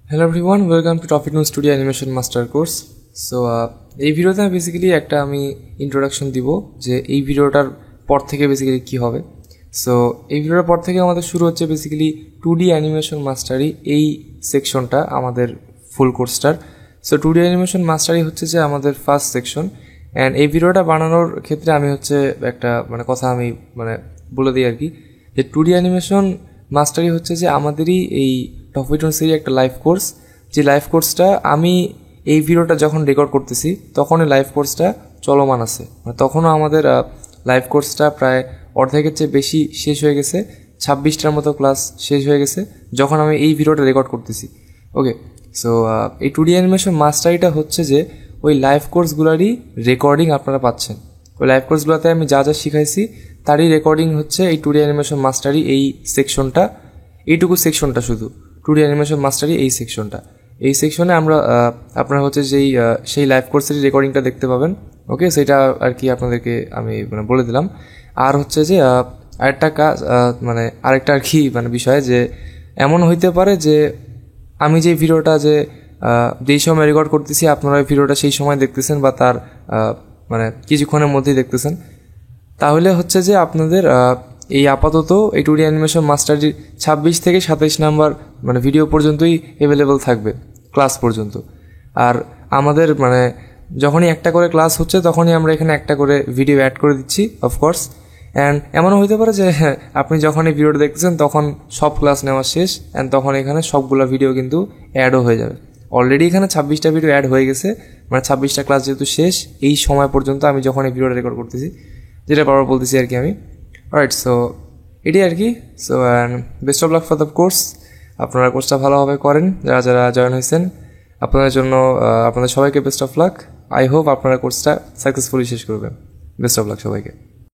Hello everyone, welcome to topic no studio animation master course. So এই ভিডিওতে basically আমি introduction দিব যে এই ভিডিওটার পর থেকে বেসিক্যালি কী হবে। সো এই ভিডিওটার পর থেকে আমাদের শুরু হচ্ছে বেসিক্যালি 2D অ্যানিমেশন মাস্টারি এই সেকশনটা আমাদের ফুল কোর্সটার। সো 2D অ্যানিমেশন মাস্টারি হচ্ছে যে আমাদের ফার্স্ট সেকশন। অ্যান্ড এই ভিডিওটা বানানোর ক্ষেত্রে আমি একটা কথা আমি বলে দিই আর কি, যে 2D অ্যানিমেশন মাস্টারি হচ্ছে যে আমাদেরই এই টপিক নো সিরিজ একটা লাইভ কোর্স। যে লাইভ কোর্সটা আমি এই ভিডিওটা যখন রেকর্ড করতেছি তখন এই লাইভ কোর্সটা চলমান আছে, তখনও আমাদের লাইভ কোর্সটা প্রায় অর্ধেকের চেয়ে বেশি শেষ হয়ে গেছে। 26টার মতো ক্লাস শেষ হয়ে গেছে যখন আমি এই ভিডিওটা রেকর্ড করতেছি। ওকে, সো এই 2D অ্যানিমেশন মাস্টারিটা হচ্ছে যে ওই লাইভ কোর্সগুলোরই রেকর্ডিং আপনারা পাচ্ছেন। ওই লাইভ কোর্সগুলোতে আমি যা যা শিখাইছি তারই রেকর্ডিং হচ্ছে এই 2D অ্যানিমেশন মাস্টারি এই সেকশনটা, এইটুকু সেকশনটা শুধু 2D অ্যানিমেশন মাস্টারি এই সেকশনটা। এই সেকশনে আমরা আপনারা হচ্ছে সেই লাইভ কোর্সের রেকর্ডিংটা দেখতে পাবেন। ওকে, সেটা আর কি আপনাদেরকে আমি বলে দিলাম। আর হচ্ছে যে আরেকটা কাজ আরেকটা আর কি বিষয়, যে এমন হইতে পারে যে আমি যে ভিডিওটা যেই সময় রেকর্ড করতেছি আপনারা ওই ভিডিওটা সেই সময় দেখতেছেন বা তার কিছুক্ষণের মধ্যেই দেখতেছেন, তাহলে হচ্ছে যে আপনাদের এই আপাতত এই 2D অ্যানিমেশন মাস্টারির 26 থেকে 27 নাম্বার ভিডিও পর্যন্তই অ্যাভেলেবল থাকবে, ক্লাস পর্যন্ত। আর আমাদের যখনই একটা করে ক্লাস হচ্ছে তখনই আমরা এখানে একটা করে ভিডিও অ্যাড করে দিচ্ছি অফকোর্স। অ্যান্ড এমনও হইতে পারে যে আপনি যখন এই ভিডিওটা দেখতেছেন তখন সব ক্লাস নেওয়া শেষ, অ্যান্ড তখন এখানে সবগুলো ভিডিও কিন্তু অ্যাডও হয়ে যাবে। অলরেডি এখানে 26টা ভিডিও অ্যাড হয়ে গেছে, 26টা ক্লাস যেহেতু শেষ এই সময় পর্যন্ত আমি যখন এই ভিডিওটা রেকর্ড করতেছি, যেটা বারবার বলতেছি আর কি আমি। অলরাইট, সো এটাই আর কি। So best of luck for the course. আপনারা কোর্সটা ভালোভাবে করেন, যারা যারা জয়েন হয়েছেন আপনাদের জন্য আপনাদের সবাইকে best of luck. I hope আপনারা কোর্সটা সাকসেসফুলি শেষ করবেন। বেস্ট অফ লাক সবাইকে।